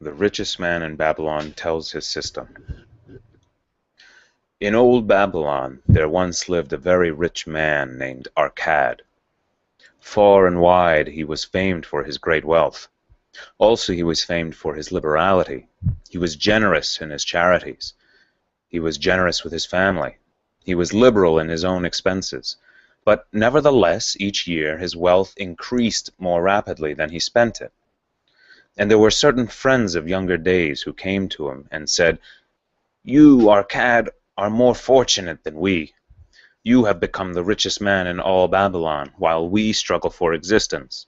The richest man in Babylon tells his system. In old Babylon there once lived a very rich man named Arcad. Far and wide he was famed for his great wealth. Also he was famed for his liberality. He was generous in his charities. He was generous with his family. He was liberal in his own expenses. But nevertheless, each year his wealth increased more rapidly than he spent it. And there were certain friends of younger days who came to him and said, "You, Arcad, are more fortunate than we. You have become the richest man in all Babylon, while we struggle for existence.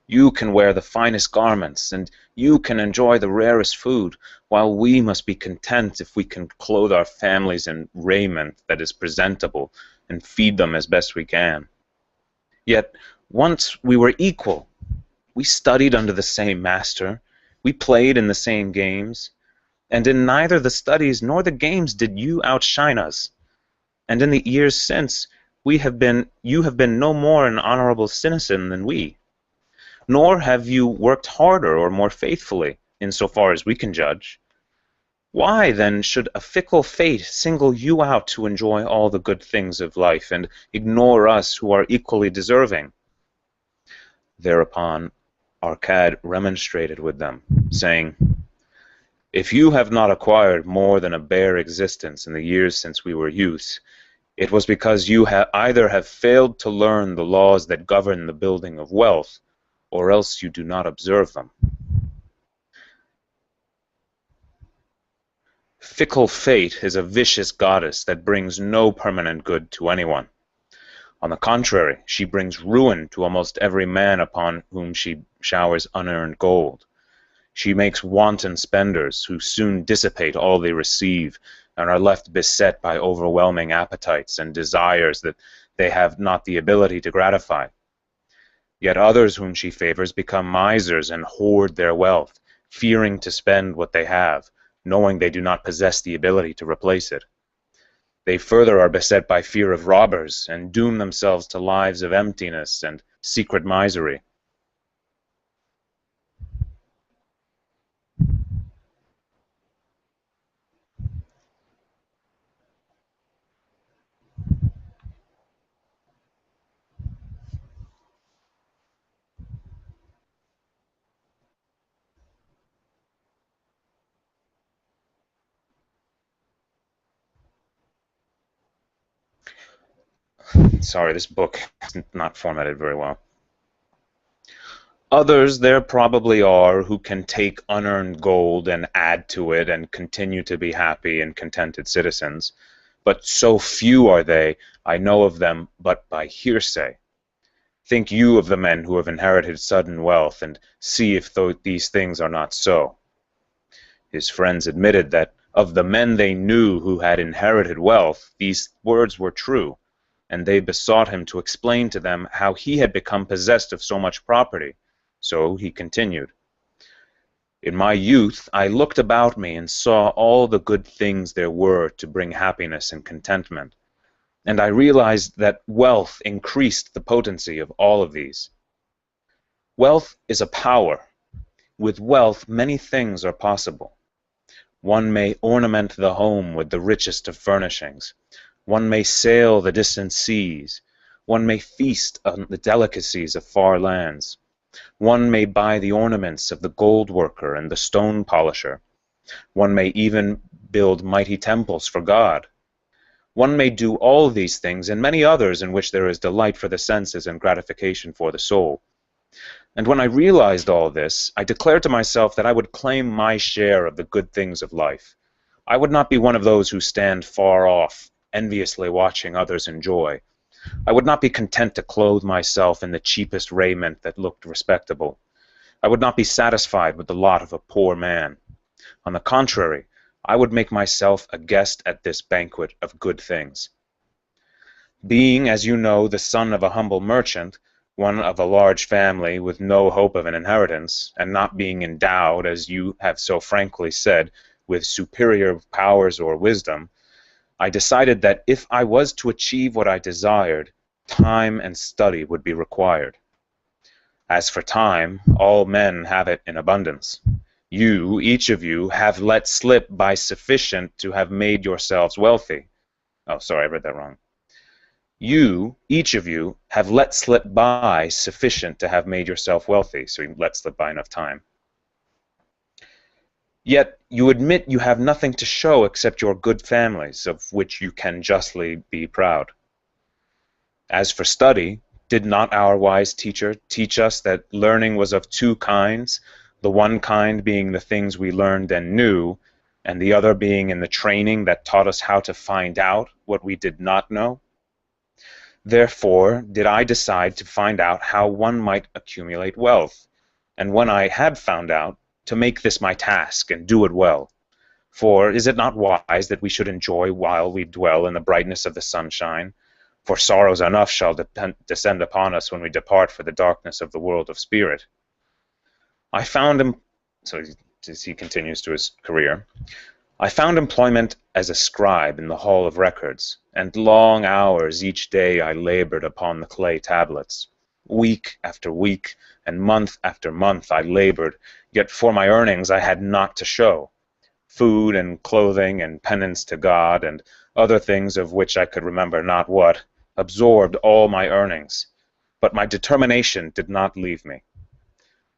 You can wear the finest garments, and you can enjoy the rarest food, while we must be content if we can clothe our families in raiment that is presentable and feed them as best we can. Yet once we were equal. We studied under the same master. We played in the same games. And in neither the studies nor the games did you outshine us. And in the years since, you have been no more an honorable citizen than we. Nor have you worked harder or more faithfully, in so far as we can judge. Why, then, should a fickle fate single you out to enjoy all the good things of life and ignore us who are equally deserving?" Thereupon Arcad remonstrated with them, saying, "If you have not acquired more than a bare existence in the years since we were youths, it was because you either have failed to learn the laws that govern the building of wealth, or else you do not observe them. Fickle fate is a vicious goddess that brings no permanent good to anyone. On the contrary, she brings ruin to almost every man upon whom she showers unearned gold. She makes wanton spenders who soon dissipate all they receive and are left beset by overwhelming appetites and desires that they have not the ability to gratify. Yet others whom she favors become misers and hoard their wealth, fearing to spend what they have, knowing they do not possess the ability to replace it. They further are beset by fear of robbers and doom themselves to lives of emptiness and secret misery. Sorry, this book is not formatted very well. Others there probably are who can take unearned gold and add to it and continue to be happy and contented citizens. But so few are they, I know of them but by hearsay. Think you of the men who have inherited sudden wealth, and see if these things are not so. His friends admitted that of the men they knew who had inherited wealth, these words were true, and they besought him to explain to them how he had become possessed of so much property. So he continued, "In my youth I looked about me and saw all the good things there were to bring happiness and contentment, and I realized that wealth increased the potency of all of these. Wealth is a power. With wealth many things are possible. One may ornament the home with the richest of furnishings. One may sail the distant seas. One may feast on the delicacies of far lands. One may buy the ornaments of the gold worker and the stone polisher. One may even build mighty temples for God. One may do all these things and many others in which there is delight for the senses and gratification for the soul. And when I realized all this, I declared to myself that I would claim my share of the good things of life. I would not be one of those who stand far off, enviously watching others enjoy. I would not be content to clothe myself in the cheapest raiment that looked respectable. I would not be satisfied with the lot of a poor man. On the contrary, I would make myself a guest at this banquet of good things. Being, as you know, the son of a humble merchant, one of a large family with no hope of an inheritance, and not being endowed, as you have so frankly said, with superior powers or wisdom, I decided that if I was to achieve what I desired, time and study would be required. As for time, all men have it in abundance. You, each of you, have let slip by sufficient to have made yourselves wealthy. Oh, sorry, I read that wrong. You, each of you, have let slip by sufficient to have made yourself wealthy. So you let slip by enough time. Yet you admit you have nothing to show except your good families, of which you can justly be proud. As for study, did not our wise teacher teach us that learning was of two kinds, the one kind being the things we learned and knew, and the other being in the training that taught us how to find out what we did not know? Therefore did I decide to find out how one might accumulate wealth, and when I had found out, to make this my task and do it well. For is it not wise that we should enjoy while we dwell in the brightness of the sunshine? For sorrows enough shall descend upon us when we depart for the darkness of the world of spirit. I found him, so as he continues to his career, I found employment as a scribe in the Hall of Records, and long hours each day I labored upon the clay tablets. Week after week, and month after month I labored, yet for my earnings I had naught to show. Food and clothing and penance to God, and other things of which I could remember not what, absorbed all my earnings. But my determination did not leave me.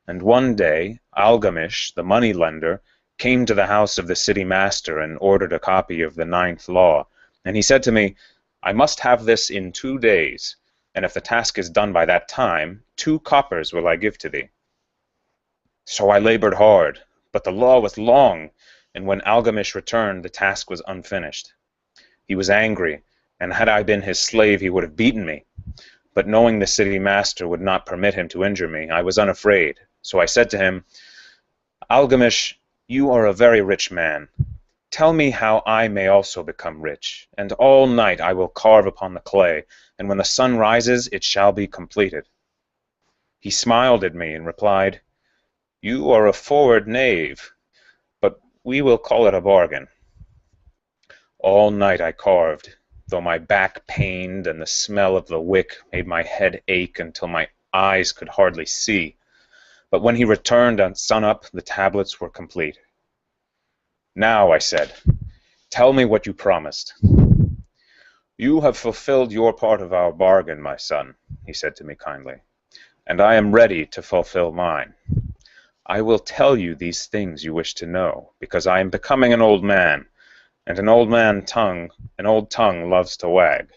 And one day Algamish, the money-lender, came to the house of the city master and ordered a copy of the 9th law, and he said to me, I must have this in 2 days, and if the task is done by that time, 2 coppers will I give to thee. So I labored hard, but the law was long, and when Algamish returned, the task was unfinished. He was angry, and had I been his slave, he would have beaten me. But knowing the city master would not permit him to injure me, I was unafraid. So I said to him, Algamish, you are a very rich man. Tell me how I may also become rich, and all night I will carve upon the clay, and when the sun rises it shall be completed. He smiled at me and replied, You are a forward knave, but we will call it a bargain. All night I carved, though my back pained and the smell of the wick made my head ache until my eyes could hardly see. But when he returned on sunup, the tablets were complete. Now, I said, tell me what you promised. You have fulfilled your part of our bargain, my son, he said to me kindly, and I am ready to fulfill mine. I will tell you these things you wish to know, because I am becoming an old man, and an old tongue loves to wag.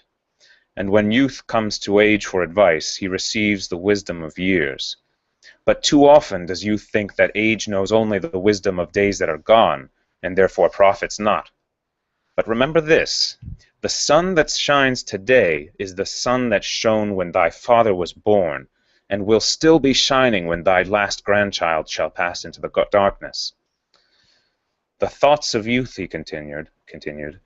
And when youth comes to age for advice, he receives the wisdom of years. But too often does youth think that age knows only the wisdom of days that are gone, and therefore profits not. But remember this, the sun that shines today is the sun that shone when thy father was born, and will still be shining when thy last grandchild shall pass into the darkness. The thoughts of youth, he continued,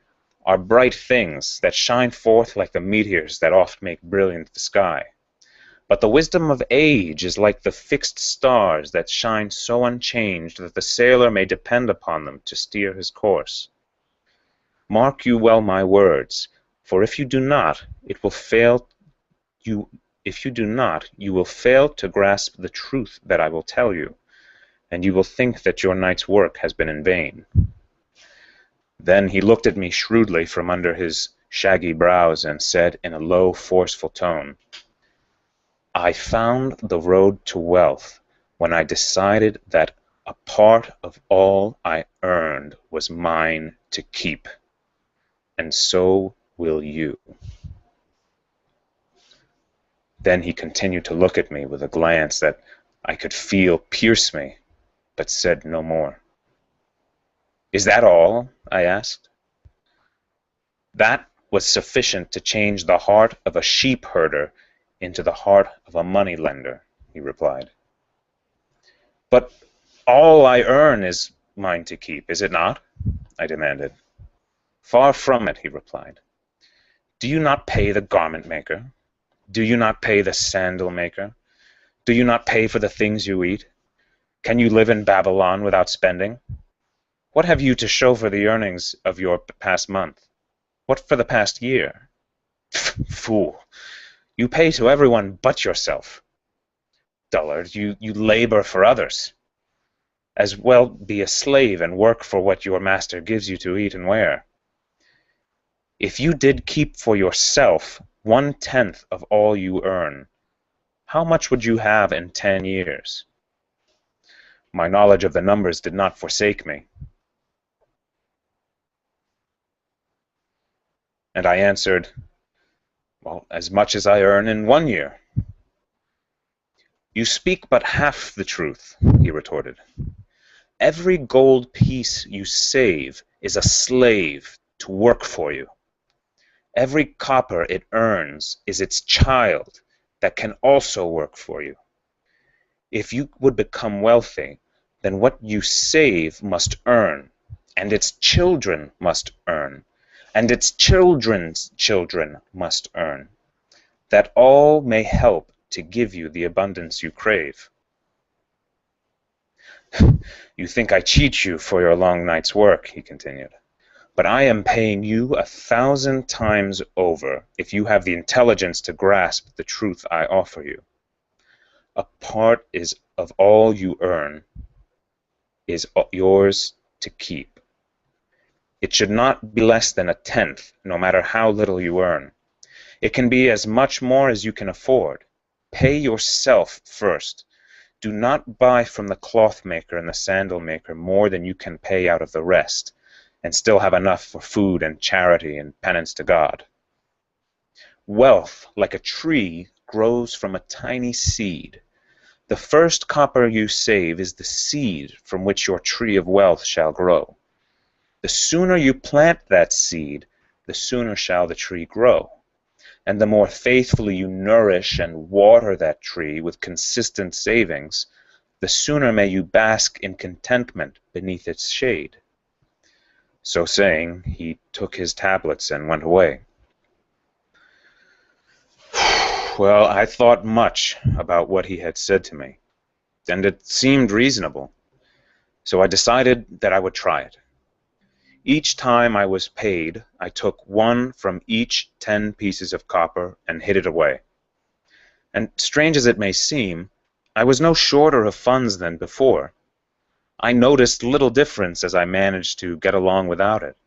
are bright things that shine forth like the meteors that oft make brilliant the sky. But the wisdom of age is like the fixed stars that shine so unchanged that the sailor may depend upon them to steer his course. Mark you well my words, for if you do not, it will fail you. If you do not, you will fail to grasp the truth that I will tell you, and you will think that your night's work has been in vain. Then he looked at me shrewdly from under his shaggy brows and said in a low, forceful tone, I found the road to wealth when I decided that a part of all I earned was mine to keep, and so will you. Then he continued to look at me with a glance that I could feel pierce me, but said no more. Is that all? I asked. That was sufficient to change the heart of a sheep herder into the heart of a money lender, he replied. But all I earn is mine to keep, is it not? I demanded. Far from it, he replied. Do you not pay the garment maker? Do you not pay the sandal maker? Do you not pay for the things you eat? Can you live in Babylon without spending? What have you to show for the earnings of your past month? What for the past year? Fool! You pay to everyone but yourself. Dullard, you labor for others. as well be a slave and work for what your master gives you to eat and wear. If you did keep for yourself 1/10 of all you earn, how much would you have in 10 years? My knowledge of the numbers did not forsake me, and I answered, well, as much as I earn in 1 year. You speak but half the truth, he retorted. Every gold piece you save is a slave to work for you. Every copper it earns is its child that can also work for you. If you would become wealthy, then what you save must earn, and its children must earn, and its children's children must earn, that all may help to give you the abundance you crave. You think I cheat you for your long night's work, he continued, but I am paying you 1,000 times over if you have the intelligence to grasp the truth I offer you. A part of all you earn is yours to keep. It should not be less than 1/10, no matter how little you earn. It can be as much more as you can afford. Pay yourself first. Do not buy from the cloth maker and the sandal maker more than you can pay out of the rest, and still have enough for food and charity and penance to God. Wealth, like a tree, grows from a tiny seed. The first copper you save is the seed from which your tree of wealth shall grow. The sooner you plant that seed, the sooner shall the tree grow. And the more faithfully you nourish and water that tree with consistent savings, the sooner may you bask in contentment beneath its shade. So saying, he took his tablets and went away. Well, I thought much about what he had said to me, and it seemed reasonable, so I decided that I would try it. Each time I was paid, I took one from each 10 pieces of copper and hid it away. And strange as it may seem, I was no shorter of funds than before. I noticed little difference as I managed to get along without it.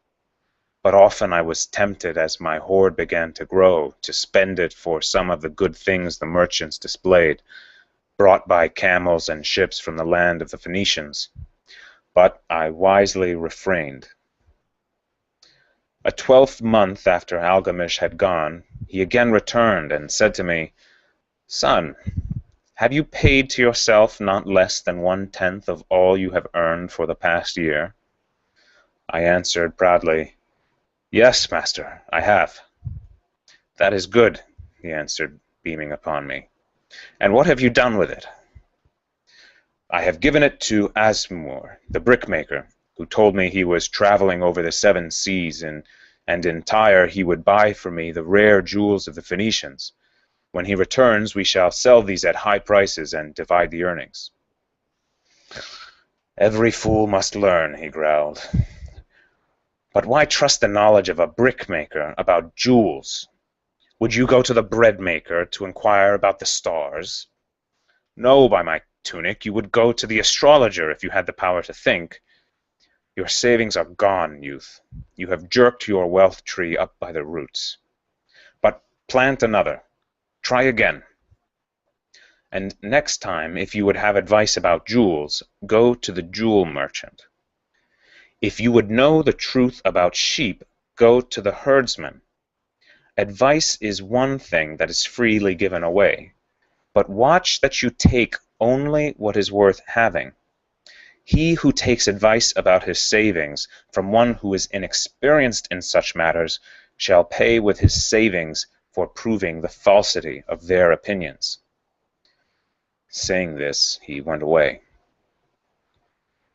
But often I was tempted, as my hoard began to grow, to spend it for some of the good things the merchants displayed, brought by camels and ships from the land of the Phoenicians. But I wisely refrained. A 12th month after Algamish had gone, he again returned and said to me, Son, have you paid to yourself not less than 1/10 of all you have earned for the past year? I answered proudly, Yes, master, I have. That is good, he answered, beaming upon me. And what have you done with it? I have given it to Asmur, the brickmaker, who told me he was traveling over the 7 seas, and in Tyre he would buy for me the rare jewels of the Phoenicians. When he returns, we shall sell these at high prices and divide the earnings. Every fool must learn, he growled. But why trust the knowledge of a brickmaker about jewels? Would you go to the bread maker to inquire about the stars? No, by my tunic, you would go to the astrologer if you had the power to think. Your savings are gone, youth. You have jerked your wealth tree up by the roots. But plant another. Try again. And next time, if you would have advice about jewels, go to the jewel merchant. If you would know the truth about sheep, go to the herdsman. Advice is one thing that is freely given away, but watch that you take only what is worth having. He who takes advice about his savings from one who is inexperienced in such matters shall pay with his savings for proving the falsity of their opinions. Saying this, he went away.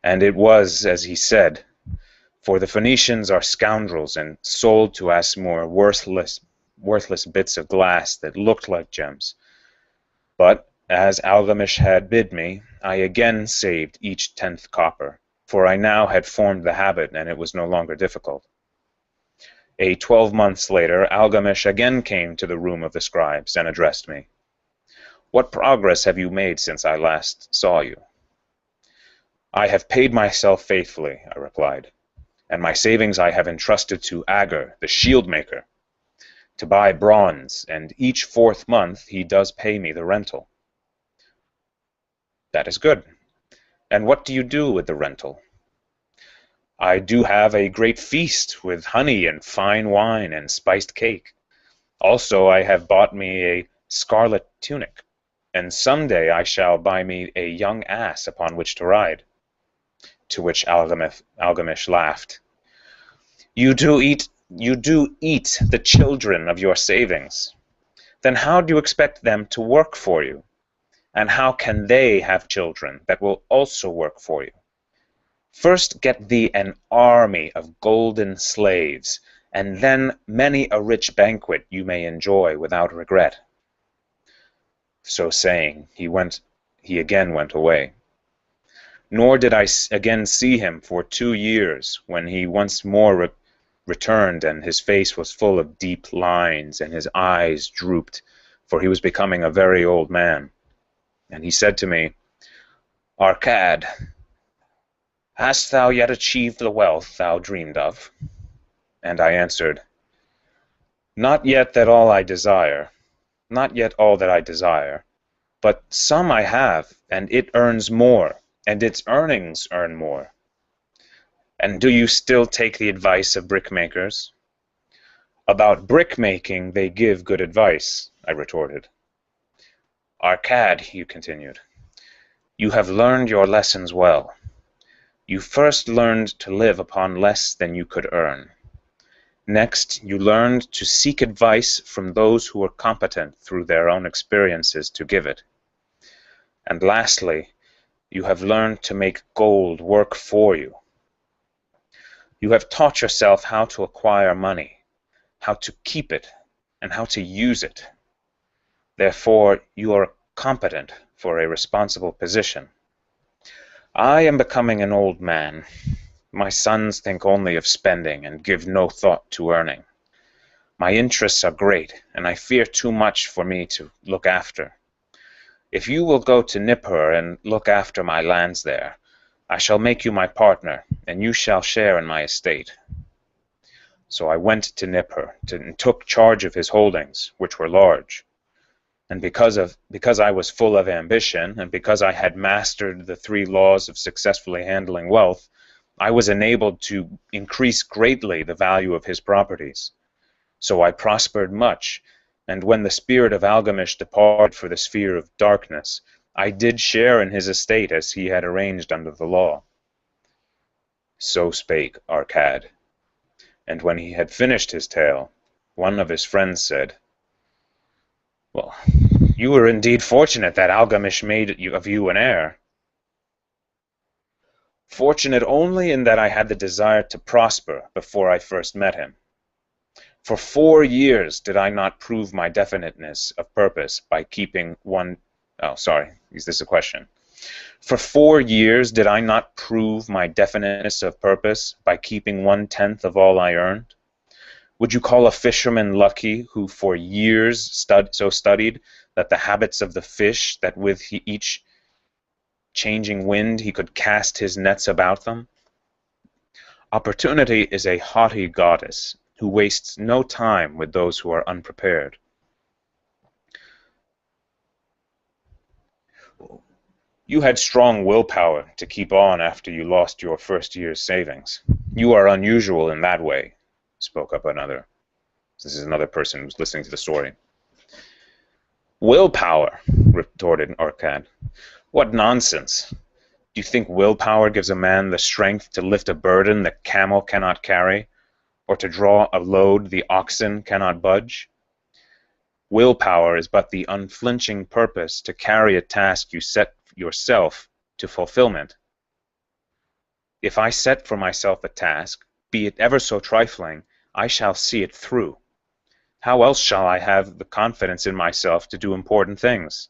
And it was as he said, for the Phoenicians are scoundrels and sold to Asmur worthless bits of glass that looked like gems. But as Algamish had bid me, I again saved each 10th copper, for I now had formed the habit, and it was no longer difficult. 12 months later, Algamish again came to the room of the scribes and addressed me. What progress have you made since I last saw you? I have paid myself faithfully, I replied, and my savings I have entrusted to Agur, the shield maker, to buy bronze, and each 4th month he does pay me the rental. That is good. And what do you do with the rental? I do have a great feast with honey and fine wine and spiced cake. Also, I have bought me a scarlet tunic, and some day I shall buy me a young ass upon which to ride. To which Algamish laughed. You do eat the children of your savings. Then how do you expect them to work for you? And how can they have children that will also work for you? First get thee an army of golden slaves, and then many a rich banquet you may enjoy without regret. So saying, he again went away. Nor did I again see him for 2 years, when he once more returned, and his face was full of deep lines, and his eyes drooped, for he was becoming a very old man. And he said to me, Arcad, hast thou yet achieved the wealth thou dreamed of? And I answered, Not yet all that I desire, but some I have, and it earns more, and its earnings earn more. And do you still take the advice of brickmakers? About brick-making they give good advice, I retorted. Arcad, he continued, you have learned your lessons well. You first learned to live upon less than you could earn. Next, you learned to seek advice from those who were competent through their own experiences to give it. And lastly, you have learned to make gold work for you. You have taught yourself how to acquire money, how to keep it, and how to use it. Therefore, you are competent for a responsible position. I am becoming an old man. My sons think only of spending and give no thought to earning. My interests are great, and I fear too much for me to look after. If you will go to Nippur and look after my lands there, I shall make you my partner, and you shall share in my estate. So I went to Nippur and took charge of his holdings, which were large. And because I was full of ambition, and because I had mastered the 3 laws of successfully handling wealth, I was enabled to increase greatly the value of his properties. So I prospered much, and when the spirit of Algamish departed for the sphere of darkness, I did share in his estate as he had arranged under the law. So spake Arcad. And when he had finished his tale, one of his friends said, Well, you were indeed fortunate that Algamish made of you an heir. Fortunate only in that I had the desire to prosper before I first met him. For 4 years did I not prove my definiteness of purpose by keeping one... Oh, sorry, is this a question? For 4 years did I not prove my definiteness of purpose by keeping 1/10 of all I earned? Would you call a fisherman lucky who for years so studied that the habits of the fish that with each changing wind he could cast his nets about them? Opportunity is a haughty goddess who wastes no time with those who are unprepared. You had strong willpower to keep on after you lost your first year's savings. You are unusual in that way, spoke up another. This is another person who's listening to the story. Willpower, retorted Arcad. What nonsense! Do you think willpower gives a man the strength to lift a burden the camel cannot carry, or to draw a load the oxen cannot budge? Willpower is but the unflinching purpose to carry a task you set yourself to fulfillment. If I set for myself a task, be it ever so trifling, I shall see it through. How else shall I have the confidence in myself to do important things?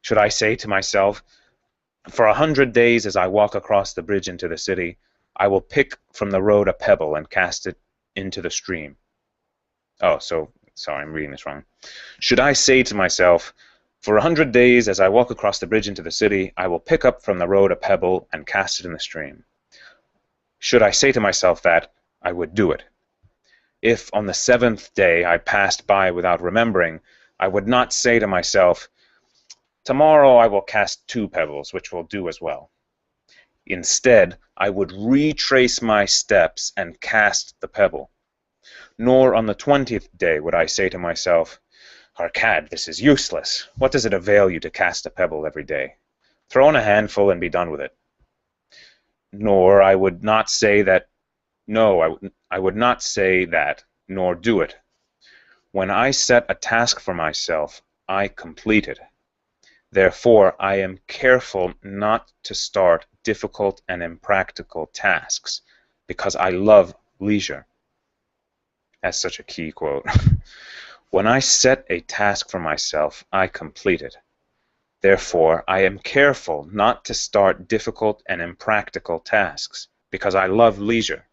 Should I say to myself, for 100 days as I walk across the bridge into the city, I will pick from the road a pebble and cast it into the stream? Oh, sorry, I'm reading this wrong. Should I say to myself, For 100 days, as I walk across the bridge into the city, I will pick up from the road a pebble and cast it in the stream. Should I say to myself that, I would do it. If on the 7th day I passed by without remembering, I would not say to myself, tomorrow I will cast 2 pebbles, which will do as well. Instead, I would retrace my steps and cast the pebble. Nor on the 20th day would I say to myself, Arcad, this is useless. What does it avail you to cast a pebble every day? Throw in a handful and be done with it. Nor I would not say that, I would not say that, nor do it. When I set a task for myself, I complete it. Therefore, I am careful not to start difficult and impractical tasks, because I love leisure. That's such a key quote. When I set a task for myself, I complete it. Therefore, I am careful not to start difficult and impractical tasks, because I love leisure.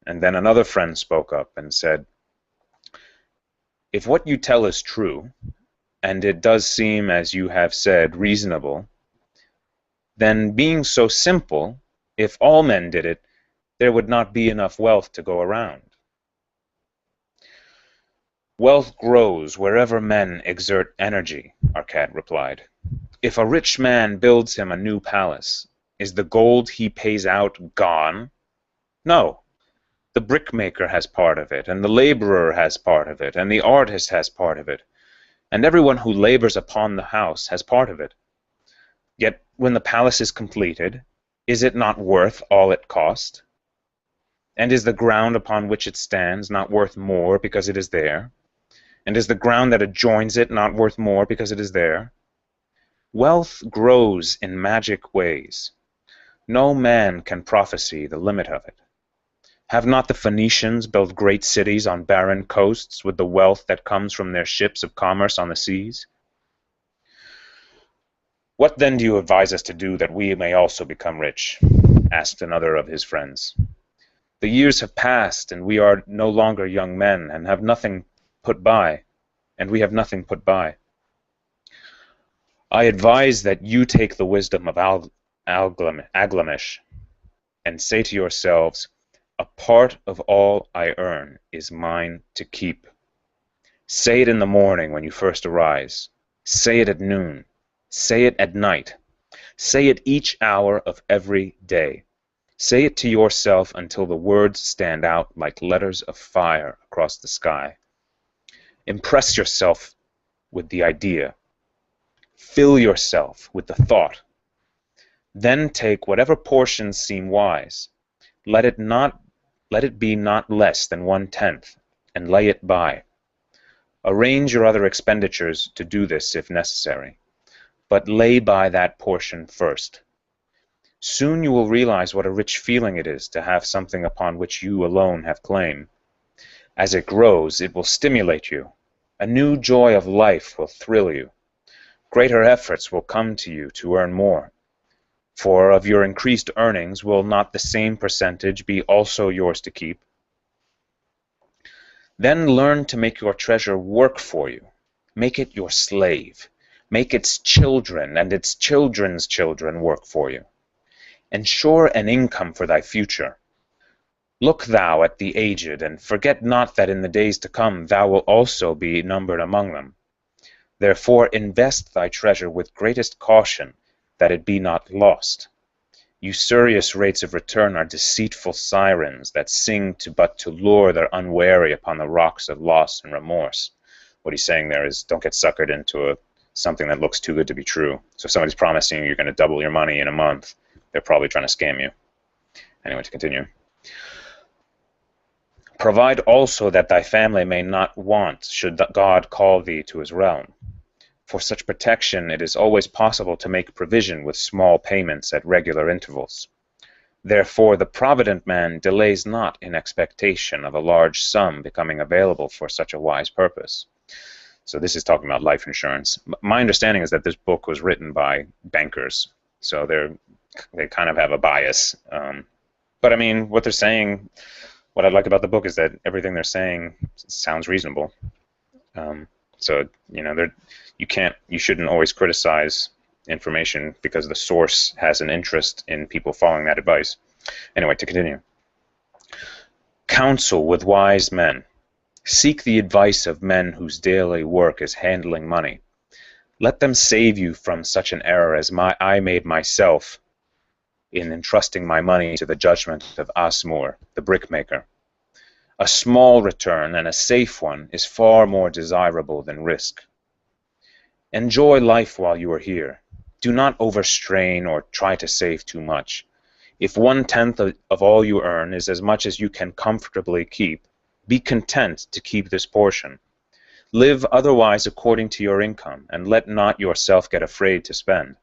And then another friend spoke up and said, if what you tell is true, and it does seem, as you have said, reasonable, then being so simple, if all men did it, there would not be enough wealth to go around. Wealth grows wherever men exert energy, Arcad replied. If a rich man builds him a new palace, is the gold he pays out gone? No. The brickmaker has part of it, and the laborer has part of it, and the artist has part of it, and everyone who labors upon the house has part of it. Yet when the palace is completed, is it not worth all it cost? And is the ground upon which it stands not worth more because it is there? And is the ground that adjoins it not worth more because it is there? Wealth grows in magic ways. No man can prophesy the limit of it. Have not the Phoenicians built great cities on barren coasts with the wealth that comes from their ships of commerce on the seas? What then do you advise us to do that we may also become rich? Asked another of his friends. The years have passed, and we are no longer young men, and have nothing put by, and we have nothing put by. I advise that you take the wisdom of Aglamesh and say to yourselves, a part of all I earn is mine to keep. Say it in the morning when you first arise. Say it at noon. Say it at night. Say it each hour of every day. Say it to yourself until the words stand out like letters of fire across the sky. Impress yourself with the idea. Fill yourself with the thought. Then take whatever portions seem wise. Let it be not less than 1/10, and lay it by. Arrange your other expenditures to do this if necessary, but lay by that portion first. Soon you will realize what a rich feeling it is to have something upon which you alone have claim. As it grows, it will stimulate you. A new joy of life will thrill you. Greater efforts will come to you to earn more. For of your increased earnings, will not the same percentage be also yours to keep? Then learn to make your treasure work for you. Make it your slave. Make its children and its children's children work for you. Ensure an income for thy future. Look thou at the aged, and forget not that in the days to come thou wilt also be numbered among them. Therefore invest thy treasure with greatest caution, that it be not lost. Usurious rates of return are deceitful sirens that sing but to lure their unwary upon the rocks of loss and remorse. What he's saying there is, don't get suckered into something that looks too good to be true. So if somebody's promising you you're going to double your money in a month, they're probably trying to scam you. Anyway, to continue. Provide also that thy family may not want, should God call thee to his realm. For such protection it is always possible to make provision with small payments at regular intervals. Therefore the provident man delays not in expectation of a large sum becoming available for such a wise purpose. So this is talking about life insurance. My understanding is that this book was written by bankers, so they kind of have a bias. But I mean, what they're saying, what I like about the book is that everything they're saying sounds reasonable. So, you shouldn't always criticize information because the source has an interest in people following that advice. Anyway, to continue. Counsel with wise men. Seek the advice of men whose daily work is handling money. Let them save you from such an error as I made myself in entrusting my money to the judgment of Asmur, the brickmaker. A small return, and a safe one, is far more desirable than risk. Enjoy life while you are here. Do not overstrain or try to save too much. If 1/10 of all you earn is as much as you can comfortably keep, be content to keep this portion. Live otherwise according to your income, and let not yourself get afraid to spend.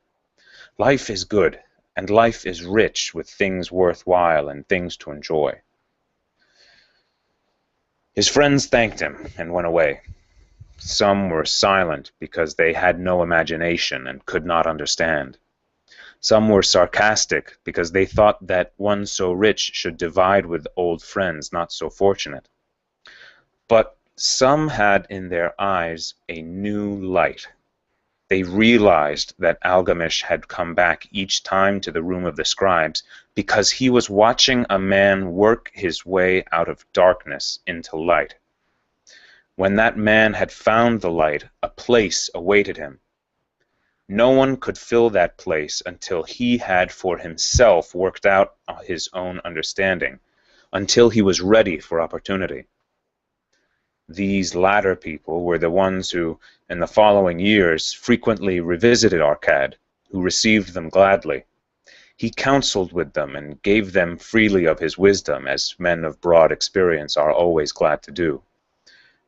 Life is good, and life is rich with things worthwhile and things to enjoy. His friends thanked him and went away. Some were silent because they had no imagination and could not understand. Some were sarcastic because they thought that one so rich should divide with old friends not so fortunate. But some had in their eyes a new light. They realized that Algamish had come back each time to the room of the scribes because he was watching a man work his way out of darkness into light. When that man had found the light, a place awaited him. No one could fill that place until he had for himself worked out his own understanding, until he was ready for opportunity. These latter people were the ones who, in the following years, frequently revisited Arkad, who received them gladly. He counseled with them and gave them freely of his wisdom, as men of broad experience are always glad to do.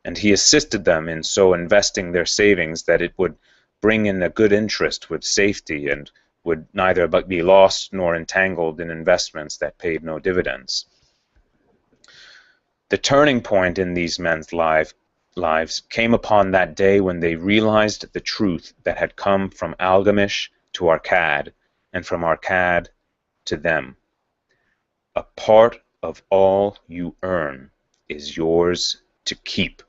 And he assisted them in so investing their savings that it would bring in a good interest with safety and would neither be lost nor entangled in investments that paid no dividends. The turning point in these men's lives came upon that day when they realized the truth that had come from Algamish to Arkad, and from Arkad to them. A part of all you earn is yours to keep.